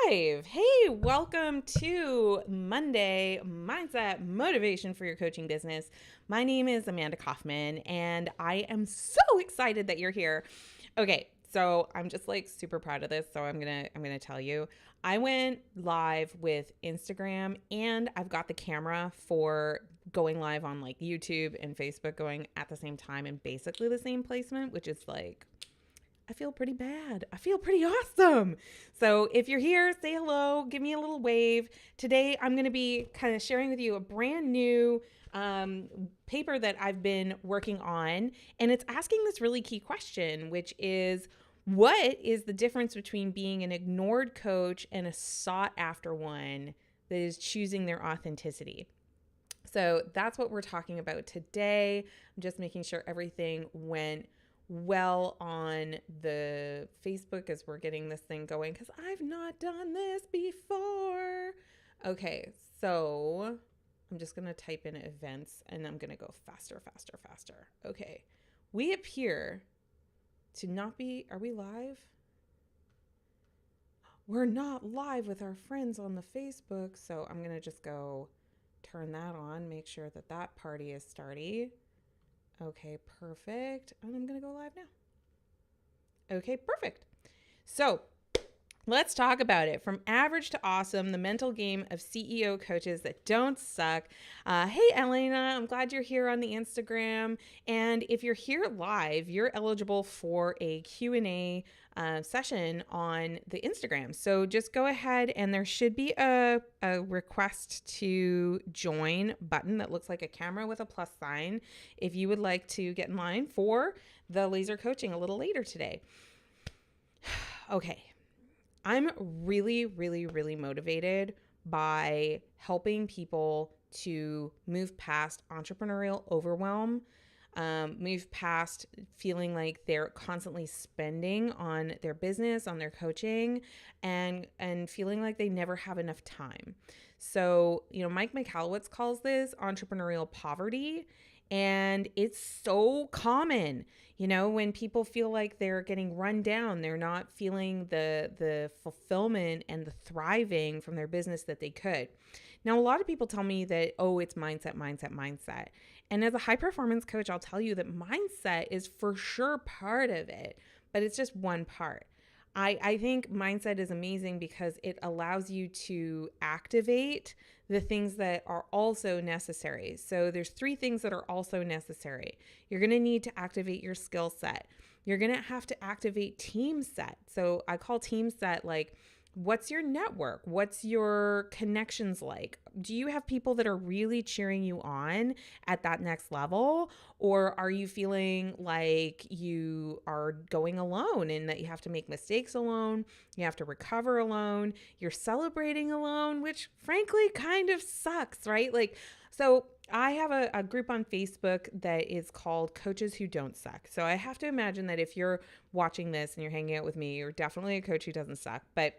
live. Hey, welcome to Monday Mindset Motivation for Your Coaching Business. My name is Amanda Kaufman, and I am so excited that you're here. Okay, so I'm just like super proud of this. So I'm gonna tell you. I went live with Instagram, and I've got the camera for going live on like YouTube and Facebook going at the same time and basically the same placement, which is like I feel pretty bad. I feel pretty awesome. So if you're here, say hello, give me a little wave. Today, I'm going to be kind of sharing with you a brand new paper that I've been working on. And it's asking this really key question, which is what is the difference between being an ignored coach and a sought after one that is choosing their authenticity? So that's what we're talking about today. I'm just making sure everything went well on the Facebook as we're getting this thing going because I've not done this before. Okay, so I'm just going to type in events and I'm going to go faster, faster, faster. Okay, we appear to not be, are we live? We're not live with our friends on the Facebook, so I'm going to just go turn that on, make sure that that party is starting. Okay, perfect. And I'm going to go live now. Okay, perfect. So let's talk about it. From average to awesome, the mental game of CEO coaches that don't suck. Hey, Elena, I'm glad you're here on the Instagram. And if you're here live, you're eligible for a Q&A session on the Instagram. So just go ahead and there should be a request to join button that looks like a camera with a plus sign if you would like to get in line for the laser coaching a little later today. Okay. I'm really, really, really motivated by helping people to move past entrepreneurial overwhelm, move past feeling like they're constantly spending on their business, on their coaching, and feeling like they never have enough time. So, Mike Michalowicz calls this entrepreneurial poverty. And it's so common, when people feel like they're getting run down, they're not feeling the fulfillment and the thriving from their business that they could. Now, a lot of people tell me that, oh, it's mindset, mindset, mindset. And as a high performance coach, I'll tell you that mindset is for sure part of it, but it's just one part. I think mindset is amazing because it allows you to activate the things that are also necessary. So there's 3 things that are also necessary. You're going to need to activate your skill set. You're going to have to activate team set. So I call team set like, what's your network? What's your connections like? Do you have people that are really cheering you on at that next level? Or are you feeling like you are going alone and that you have to make mistakes alone? You have to recover alone. You're celebrating alone, which frankly kind of sucks, right? So I have a group on Facebook that is called Coaches Who Don't Suck. So I have to imagine that if you're watching this and you're hanging out with me, you're definitely a coach who doesn't suck. But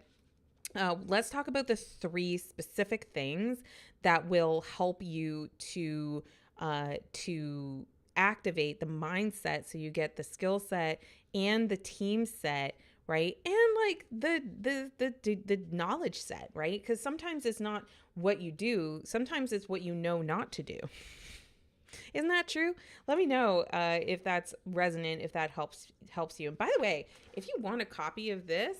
let's talk about the 3 specific things that will help you to activate the mindset so you get the skill set and the team set, right? And like the knowledge set, right? Because sometimes it's not what you do, sometimes it's what you know not to do. Isn't that true? Let me know if that's resonant, if that helps you. And by the way, if you want a copy of this,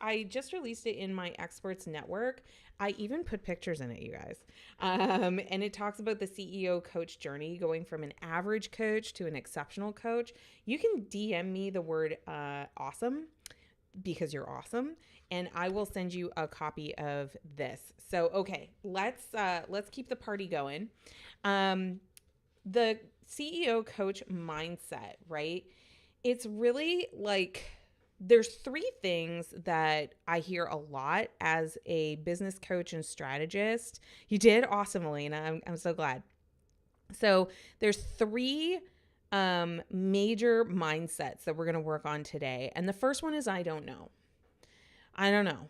I just released it in my experts network. I even put pictures in it, you guys. And it talks about the CEO coach journey, going from an average coach to an exceptional coach. You can DM me the word awesome because you're awesome, and I will send you a copy of this. So, okay, let's keep the party going. The CEO coach mindset, right? It's really like there's 3 things that I hear a lot as a business coach and strategist. You did awesome, Elena. I'm so glad. So there's 3 major mindsets that we're going to work on today. And the first one is I don't know. I don't know.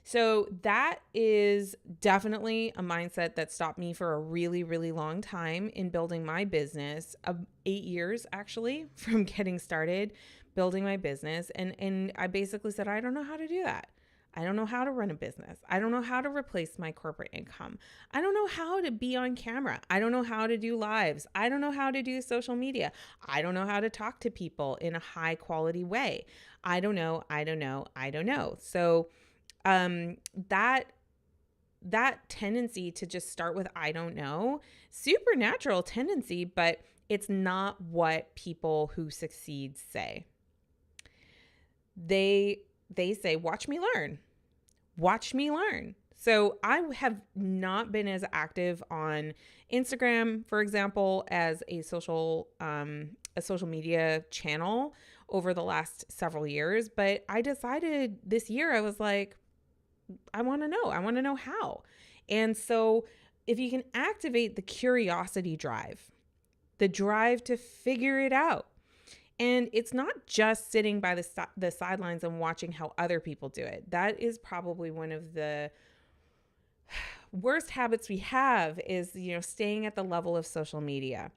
So that is definitely a mindset that stopped me for a really, really long time in building my business, 8 years actually from getting started building my business. And I basically said, I don't know how to do that. I don't know how to run a business. I don't know how to replace my corporate income. I don't know how to be on camera. I don't know how to do lives. I don't know how to do social media. I don't know how to talk to people in a high quality way. I don't know. So that tendency to just start with I don't know, supernatural tendency, but it's not what people who succeed say. They say, watch me learn. Watch me learn. So I have not been as active on Instagram, for example, as a social media channel over the last several years. But I decided this year, I was like, I want to know how. And so if you can activate the curiosity drive, the drive to figure it out, and it's not just sitting by the sidelines and watching how other people do it. That is probably one of the worst habits we have is, staying at the level of social media.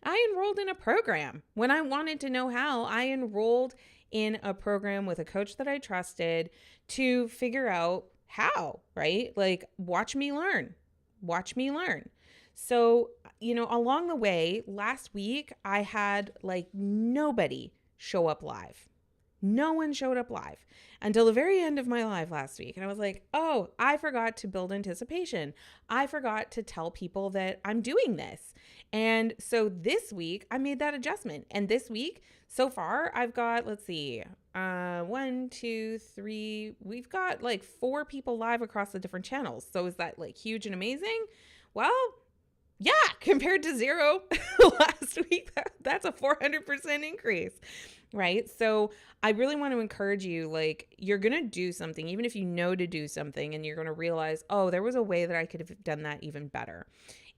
I enrolled in a program. When I wanted to know how, I enrolled in a program with a coach that I trusted to figure out how, right? Like, watch me learn. So, along the way, last week, I had nobody show up live. No one showed up live until the very end of my live last week. And I was like, oh, I forgot to build anticipation. I forgot to tell people that I'm doing this. And so this week I made that adjustment. And this week so far I've got, 1, 2, 3, we've got 4 people live across the different channels. So is that huge and amazing? Well, yeah, compared to 0 last week, that's a 400% increase, right? So I really want to encourage you, you're going to do something, even if you know to do something, and you're going to realize, oh, there was a way that I could have done that even better.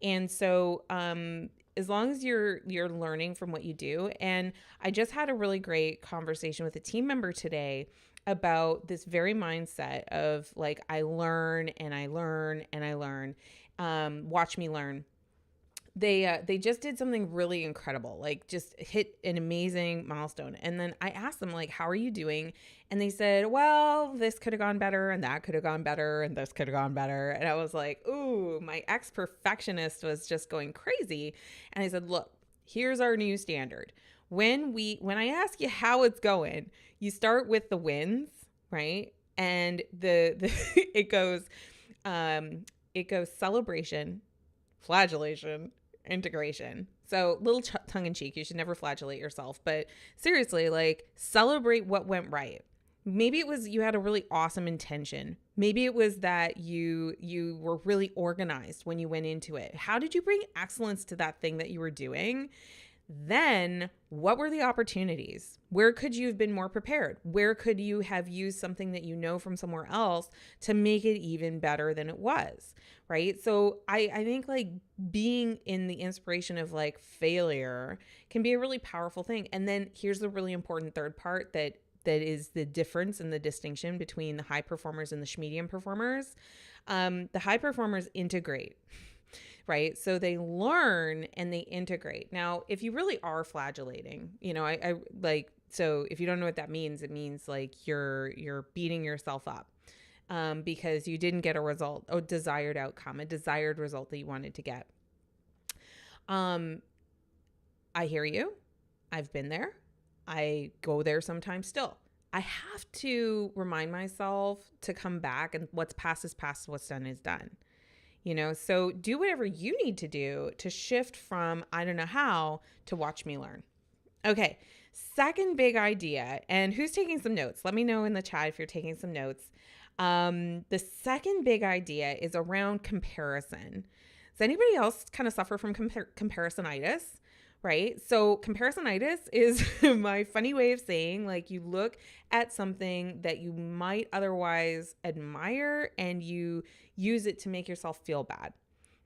And so as long as you're learning from what you do, and I just had a really great conversation with a team member today about this very mindset of I learn and I learn and I learn. Watch me learn. They just did something really incredible, just hit an amazing milestone. And then I asked them, how are you doing? And they said, well, this could have gone better and that could have gone better and this could have gone better. And I was like, ooh, my ex-perfectionist was just going crazy. And I said, look, here's our new standard. When I ask you how it's going, you start with the wins, right? And it goes celebration, flagellation, integration. So little tongue in cheek, you should never flagellate yourself, but seriously, celebrate what went right. Maybe it was you had a really awesome intention. Maybe it was that you were really organized when you went into it. How did you bring excellence to that thing that you were doing? Then what were the opportunities? Where could you have been more prepared? Where could you have used something that you know from somewhere else to make it even better than it was, right? So I think being in the inspiration of failure can be a really powerful thing. And then here's the really important third part that is the difference and the distinction between the high performers and the medium performers. The high performers integrate. Right? So they learn and they integrate. Now, if you really are flagellating, so if you don't know what that means, it means you're beating yourself up because you didn't get a desired outcome, a desired result that you wanted to get. I hear you. I've been there. I go there sometimes still. I have to remind myself to come back, and what's past is past, what's done is done. So do whatever you need to do to shift from I don't know how to watch me learn. Okay. Second big idea, and who's taking some notes? Let me know in the chat if you're taking some notes. The second big idea is around comparison. Does anybody else kind of suffer from comparisonitis? Right? So comparisonitis is my funny way of saying you look at something that you might otherwise admire and you use it to make yourself feel bad,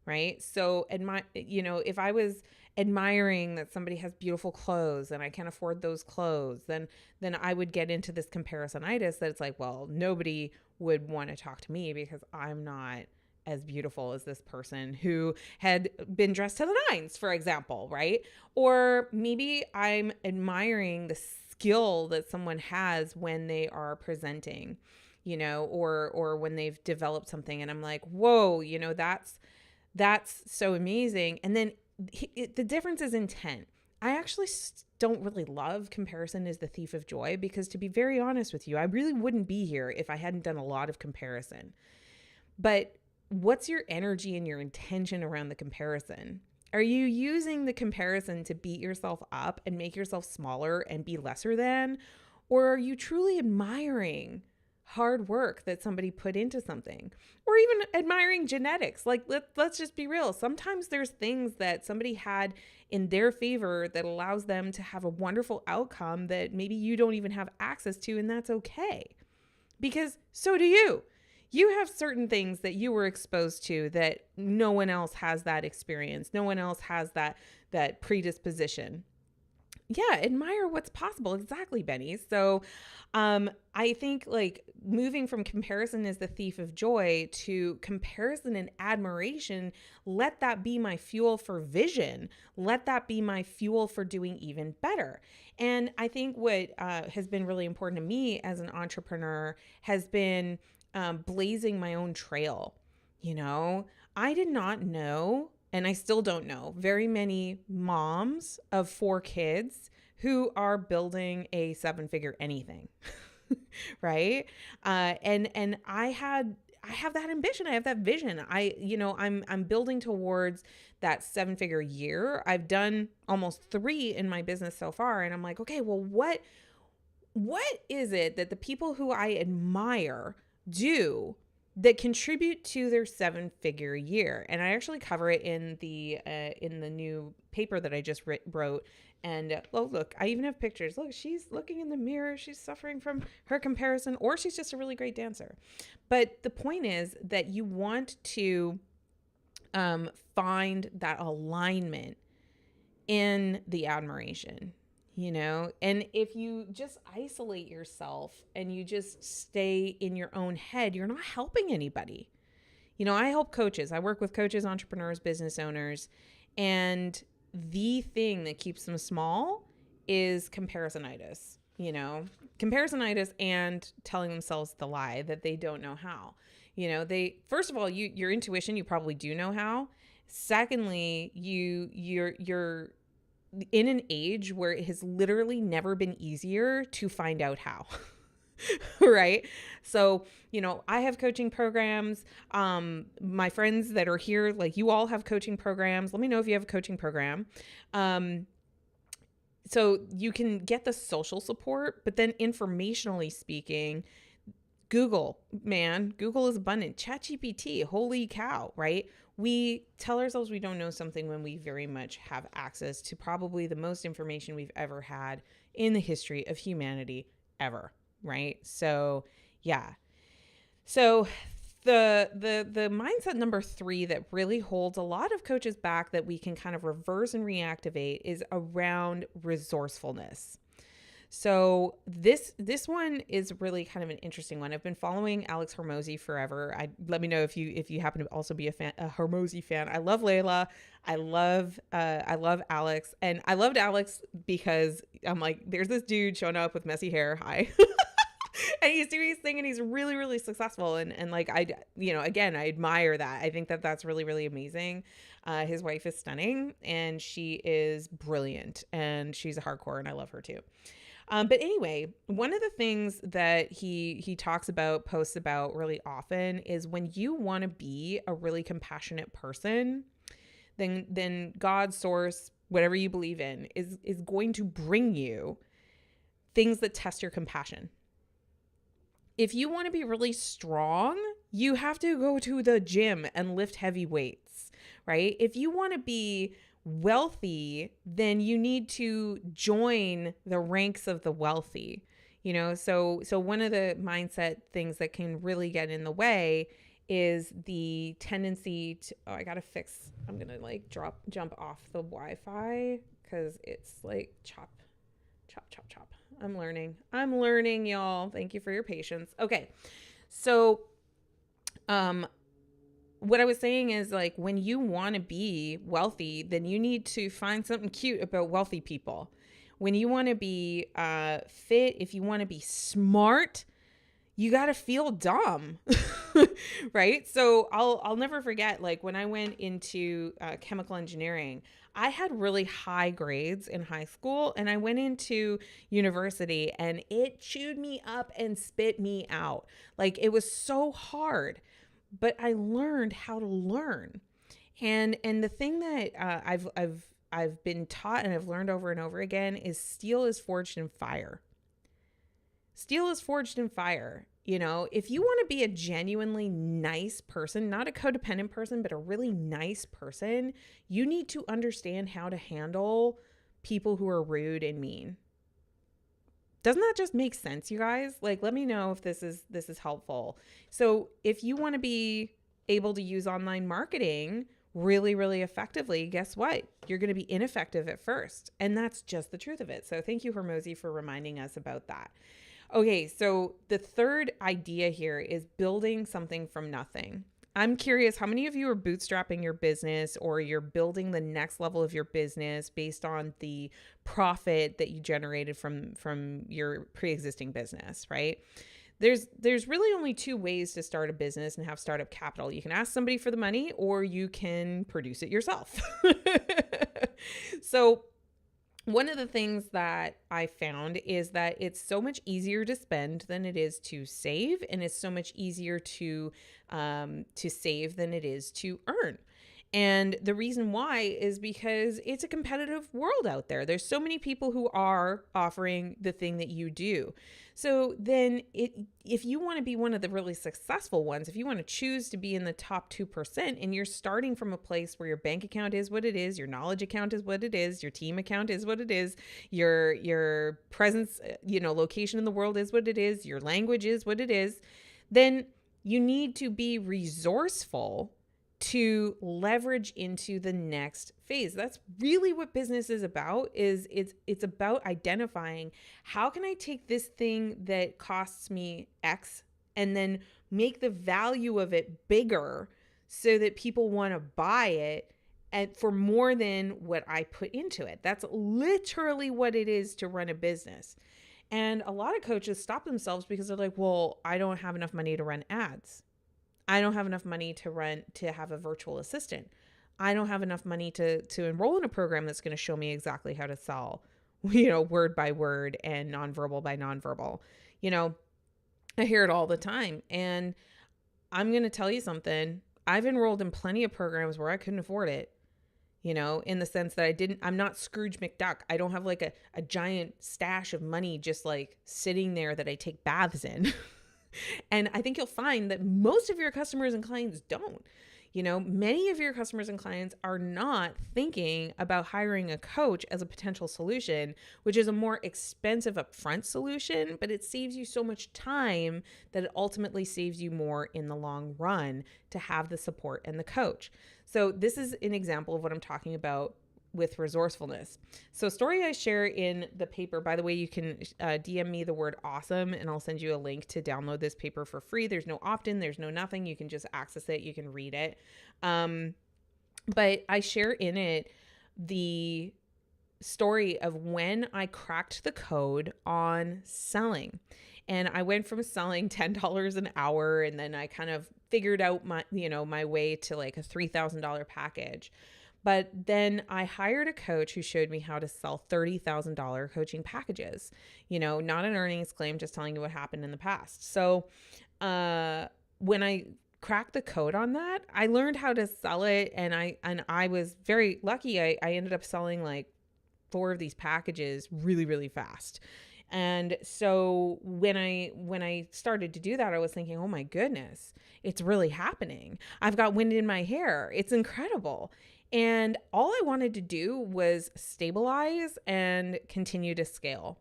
right? So if I was admiring that somebody has beautiful clothes and I can't afford those clothes, then I would get into this comparisonitis that it's well, nobody would want to talk to me because I'm not as beautiful as this person who had been dressed to the nines, for example, right? Or maybe I'm admiring the skill that someone has when they are presenting. or when they've developed something and I'm like, whoa, that's so amazing. And then the difference is intent. I actually don't really love comparison is the thief of joy, because to be very honest with you, I really wouldn't be here if I hadn't done a lot of comparison. But what's your energy and your intention around the comparison? Are you using the comparison to beat yourself up and make yourself smaller and be lesser than? Or are you truly admiring hard work that somebody put into something, or even admiring genetics? Like, let's just be real. Sometimes there's things that somebody had in their favor that allows them to have a wonderful outcome that maybe you don't even have access to, and that's okay, because so do you. You have certain things that you were exposed to that no one else has that experience. No one else has that predisposition. Yeah, admire what's possible. Exactly, Benny. So I think like moving from comparison is the thief of joy to comparison and admiration, let that be my fuel for vision. Let that be my fuel for doing even better. And I think what has been really important to me as an entrepreneur has been blazing my own trail. I did not know, and I still don't know, very many moms of 4 kids who are building a 7-figure anything, right? And I have that ambition. I have that vision. I'm building towards that 7-figure year. I've done almost 3 in my business so far, and I'm like, okay, well, what is it that the people who I admire do that contribute to their 7-figure year? And I actually cover it in the new paper that I just wrote. And look, I even have pictures. Look, she's looking in the mirror. She's suffering from her comparison, or she's just a really great dancer. But the point is that you want to find that alignment in the admiration. And if you just isolate yourself and you just stay in your own head, you're not helping anybody. I help coaches. I work with coaches, entrepreneurs, business owners, and the thing that keeps them small is comparisonitis, comparisonitis and telling themselves the lie that they don't know how. First of all, your intuition, you probably do know how. Secondly, you're in an age where it has literally never been easier to find out how. Right? So, I have coaching programs. My friends that are here, like you all have coaching programs. Let me know if you have a coaching program. So you can get the social support, but then informationally speaking, Google is abundant. ChatGPT, holy cow, right? We tell ourselves we don't know something when we very much have access to probably the most information we've ever had in the history of humanity ever, right? So, yeah. So the mindset number 3 that really holds a lot of coaches back that we can kind of reverse and reactivate is around resourcefulness. So this one is really kind of an interesting one. I've been following Alex Hormozi forever. Let me know if you happen to also be a Hormozi fan. I love Layla. I love Alex, and I loved Alex because I'm like, there's this dude showing up with messy hair. Hi. And he's doing his thing and he's really, really successful. And like, again, I admire that. I think that that's really, really amazing. His wife is stunning and she is brilliant and she's a hardcore and I love her too. But anyway, one of the things that he talks about, posts about really often is when you want to be a really compassionate person, then God, source, whatever you believe in, is going to bring you things that test your compassion. If you want to be really strong, you have to go to the gym and lift heavy weights, right? If you want to be wealthy, then you need to join the ranks of the wealthy, so one of the mindset things that can really get in the way is the tendency to, I'm gonna like jump off the Wi-Fi because it's like chop. I'm learning, y'all. Thank you for your patience. Okay. So, what I was saying is like, when you want to be wealthy, then you need to find something cute about wealthy people. When you want to be fit, if you want to be smart, you got to feel dumb, right? So I'll never forget, like when I went into chemical engineering, I had really high grades in high school, and I went into university and it chewed me up and spit me out. Like it was so hard, but I learned how to learn. And the thing that I've been taught and I've learned over and over again is steel is forged in fire. Steel is forged in fire. You know, if you want to be a genuinely nice person, not a codependent person, but a really nice person, you need to understand how to handle people who are rude and mean. Doesn't that just make sense, you guys? Like, let me know if this is helpful. So if you want to be able to use online marketing really, really effectively, guess what? You're going to be ineffective at first. And that's just the truth of it. So thank you, Hormozi, for reminding us about that. Okay, so the third idea here is building something from nothing. I'm curious, how many of you are bootstrapping your business, or you're building the next level of your business based on the profit that you generated from your pre-existing business, right? There's really only two ways to start a business and have startup capital. You can ask somebody for the money, or you can produce it yourself. So one of the things that I found is that it's so much easier to spend than it is to save, and it's so much easier to save than it is to earn. And the reason why is because it's a competitive world out there. There's so many people who are offering the thing that you do. So then if you want to be one of the really successful ones, if you want to choose to be in the top 2%, and you're starting from a place where your bank account is what it is, your knowledge account is what it is, your team account is what it is, your presence, location in the world is what it is, your language is what it is, then you need to be resourceful to leverage into the next phase. That's really what business is about. It's about identifying, how can I take this thing that costs me X and then make the value of it bigger so that people want to buy it and for more than what I put into it. That's literally what it is to run a business. And a lot of coaches stop themselves because they're like, well, I don't have enough money to run ads. I don't have enough money to have a virtual assistant. I don't have enough money to enroll in a program that's going to show me exactly how to sell, word by word and nonverbal by nonverbal. I hear it all the time. And I'm going to tell you something. I've enrolled in plenty of programs where I couldn't afford it, in the sense that I'm not Scrooge McDuck. I don't have like a giant stash of money just like sitting there that I take baths in. And I think you'll find that most of your customers and clients don't. Many of your customers and clients are not thinking about hiring a coach as a potential solution, which is a more expensive upfront solution, but it saves you so much time that it ultimately saves you more in the long run to have the support and the coach. So this is an example of what I'm talking about with resourcefulness. So story I share in the paper, by the way, you can DM me the word awesome and I'll send you a link to download this paper for free. There's no opt-in, there's no nothing. You can just access it. You can read it. But I share in it the story of when I cracked the code on selling. And I went from selling $10 an hour, and then I kind of figured out my way to like a $3,000 package. But then I hired a coach who showed me how to sell $30,000 coaching packages, not an earnings claim, just telling you what happened in the past. So when I cracked the code on that, I learned how to sell it. And I was very lucky. I ended up selling like 4 of these packages really, really fast. And so when I started to do that, I was thinking, oh my goodness, it's really happening. I've got wind in my hair. It's incredible. And all I wanted to do was stabilize and continue to scale.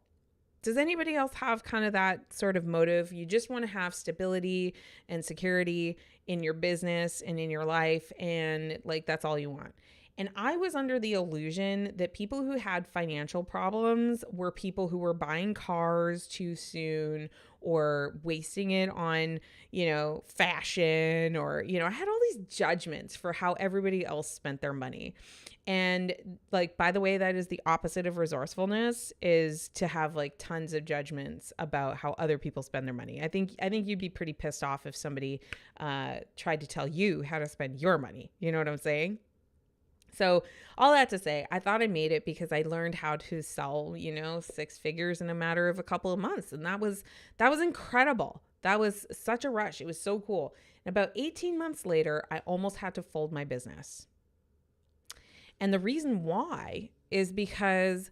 Does anybody else have kind of that sort of motive? You just want to have stability and security in your business and in your life, and like that's all you want. And I was under the illusion that people who had financial problems were people who were buying cars too soon or wasting it on, fashion, or, I had all these judgments for how everybody else spent their money. And like, by the way, that is the opposite of resourcefulness, is to have like tons of judgments about how other people spend their money. I think you'd be pretty pissed off if somebody tried to tell you how to spend your money. You know what I'm saying? So all that to say, I thought I made it because I learned how to sell, 6 figures in a matter of a couple of months. And that was incredible. That was such a rush. It was so cool. And about 18 months later, I almost had to fold my business. And the reason why is because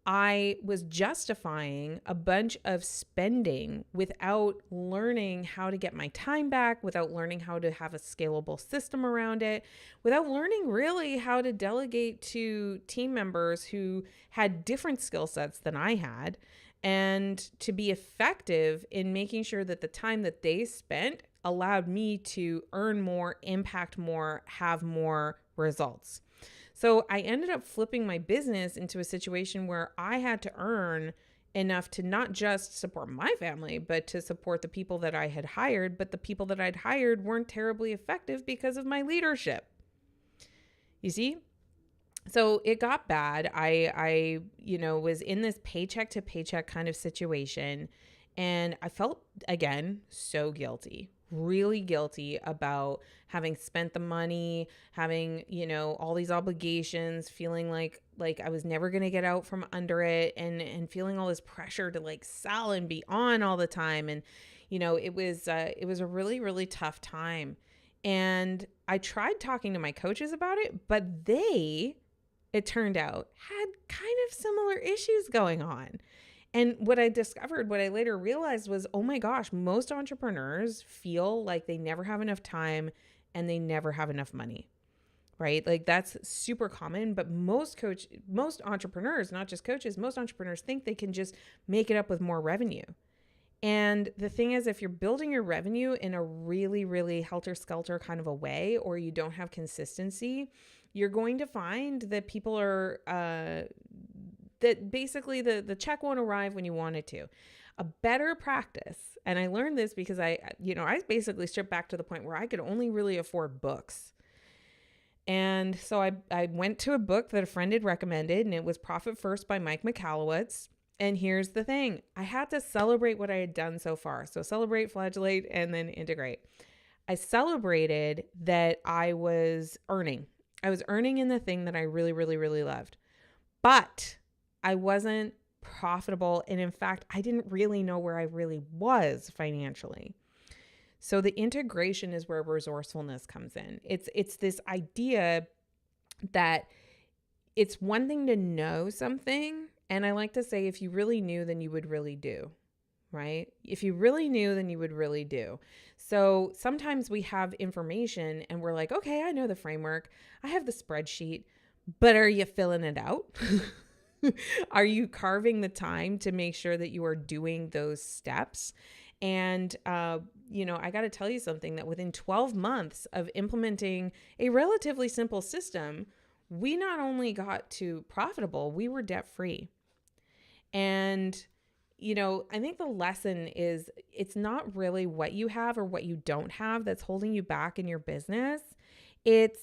I was justifying a bunch of spending without learning how to get my time back, without learning how to have a scalable system around it, without learning really how to delegate to team members who had different skill sets than I had, and to be effective in making sure that the time that they spent allowed me to earn more, impact more, have more results. So I ended up flipping my business into a situation where I had to earn enough to not just support my family, but to support the people that I had hired. But the people that I'd hired weren't terribly effective because of my leadership. You see? So it got bad. I was in this paycheck to paycheck kind of situation. And I felt, again, so guilty, really guilty about having spent the money, having, all these obligations, feeling like I was never going to get out from under it, and feeling all this pressure to like sell and be on all the time. And, it was a really, really tough time. And I tried talking to my coaches about it, but it turned out, had kind of similar issues going on. And what I later realized was, oh my gosh, most entrepreneurs feel like they never have enough time and they never have enough money, right? Like that's super common, but most entrepreneurs, not just coaches, most entrepreneurs think they can just make it up with more revenue. And the thing is, if you're building your revenue in a really, really helter-skelter kind of a way, or you don't have consistency, you're going to find that people are, that basically the check won't arrive when you want it to. A better practice, and I learned this because I basically stripped back to the point where I could only really afford books. And so I went to a book that a friend had recommended, and it was Profit First by Mike Michalowicz. And here's the thing. I had to celebrate what I had done so far. So celebrate, flagellate, and then integrate. I celebrated that I was earning. I was earning in the thing that I really, really, really loved. But I wasn't profitable. And in fact, I didn't really know where I really was financially. So the integration is where resourcefulness comes in. It's this idea that it's one thing to know something. And I like to say, if you really knew, then you would really do, right? If you really knew, then you would really do. So sometimes we have information and we're like, okay, I know the framework. I have the spreadsheet, but are you filling it out? Are you carving the time to make sure that you are doing those steps? And, I got to tell you something, that within 12 months of implementing a relatively simple system, we not only got to profitable, we were debt free. And, I think the lesson is, it's not really what you have or what you don't have that's holding you back in your business. It's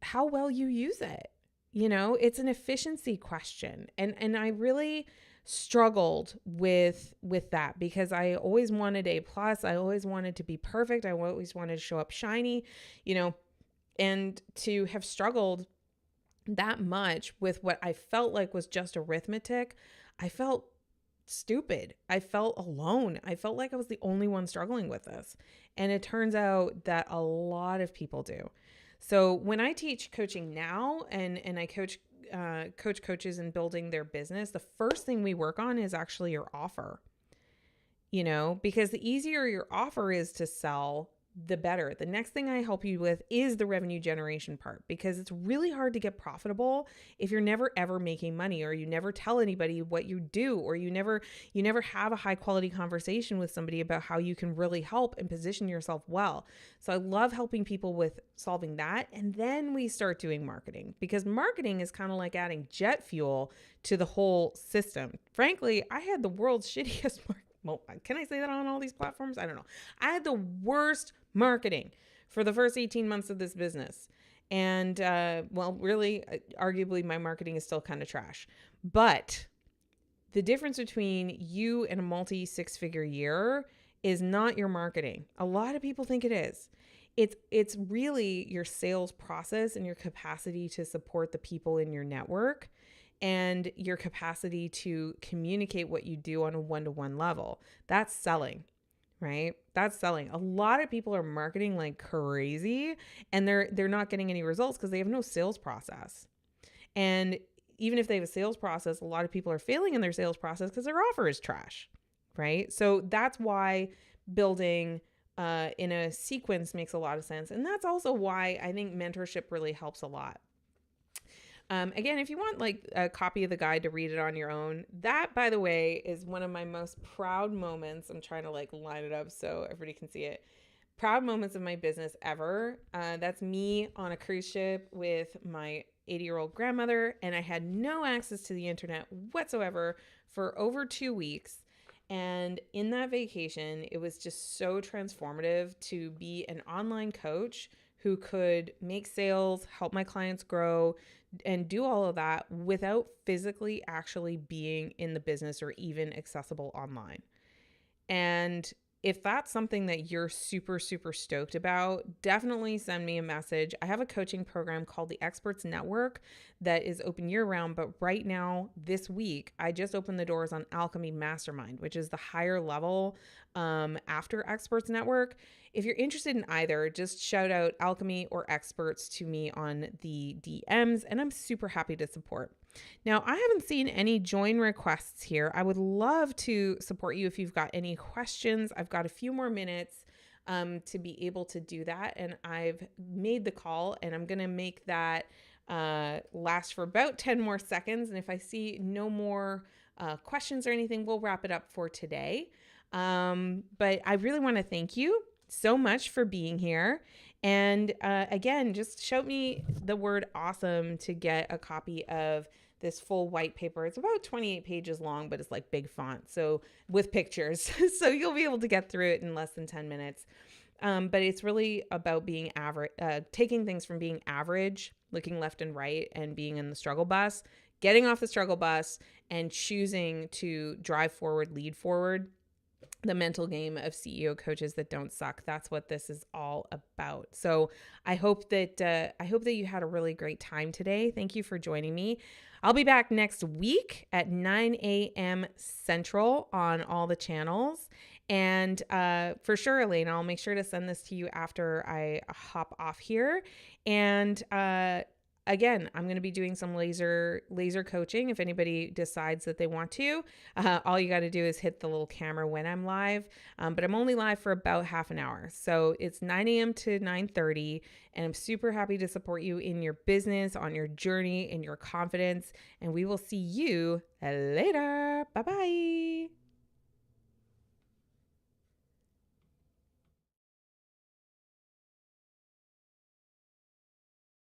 how well you use it. It's an efficiency question. And I really struggled with that because I always wanted A+. I always wanted to be perfect. I always wanted to show up shiny, and to have struggled that much with what I felt like was just arithmetic, I felt stupid. I felt alone. I felt like I was the only one struggling with this. And it turns out that a lot of people do. So when I teach coaching now and I coach coaches in building their business, the first thing we work on is actually your offer, because the easier your offer is to sell, the better. The next thing I help you with is the revenue generation part, because it's really hard to get profitable if you're never ever making money, or you never tell anybody what you do, or you never have a high quality conversation with somebody about how you can really help and position yourself well. So I love helping people with solving that. And then we start doing marketing, because marketing is kind of like adding jet fuel to the whole system. Frankly, I had the world's shittiest marketing. Well, can I say that on all these platforms? I don't know. I had the worst marketing for the first 18 months of this business. And really, arguably, my marketing is still kind of trash. But the difference between you and a multi 6-figure year is not your marketing. A lot of people think it is. It's really your sales process and your capacity to support the people in your network and your capacity to communicate what you do on a one-to-one level. That's selling, right? That's selling. A lot of people are marketing like crazy and they're not getting any results because they have no sales process. And even if they have a sales process, a lot of people are failing in their sales process because their offer is trash, right? So that's why building in a sequence makes a lot of sense. And that's also why I think mentorship really helps a lot. Again, if you want like a copy of the guide to read it on your own, that, by the way, is one of my most proud moments. I'm trying to like line it up so everybody can see it. Proud moments of my business ever. That's me on a cruise ship with my 80-year-old grandmother, and I had no access to the internet whatsoever for over 2 weeks. And in that vacation, it was just so transformative to be an online coach who could make sales, help my clients grow, and do all of that without physically actually being in the business or even accessible online. And if that's something that you're super, super stoked about, definitely send me a message. I have a coaching program called the Experts Network that is open year round. But right now, this week, I just opened the doors on Alchemy Mastermind, which is the higher level after Experts Network. If you're interested in either, just shout out Alchemy or Experts to me on the DMs, and I'm super happy to support. Now, I haven't seen any join requests here. I would love to support you if you've got any questions. I've got a few more minutes to be able to do that. And I've made the call, and I'm going to make that last for about 10 more seconds. And if I see no more questions or anything, we'll wrap it up for today. But I really want to thank you so much for being here. And again, just shout me the word awesome to get a copy of this full white paper. It's about 28 pages long, but it's like big font. So with pictures, so you'll be able to get through it in less than 10 minutes. But it's really about being average, taking things from being average, looking left and right, and being in the struggle bus, getting off the struggle bus and choosing to drive forward, lead forward. The mental game of CEO coaches that don't suck. That's what this is all about. So I hope that you had a really great time today. Thank you for joining me. I'll be back next week at 9 a.m. Central on all the channels. And for sure, Elena, I'll make sure to send this to you after I hop off here. And again, I'm going to be doing some laser coaching. If anybody decides that they want to, all you got to do is hit the little camera when I'm live. But I'm only live for about half an hour. So it's 9 a.m. to 9:30. And I'm super happy to support you in your business, on your journey, in your confidence. And we will see you later. Bye-bye.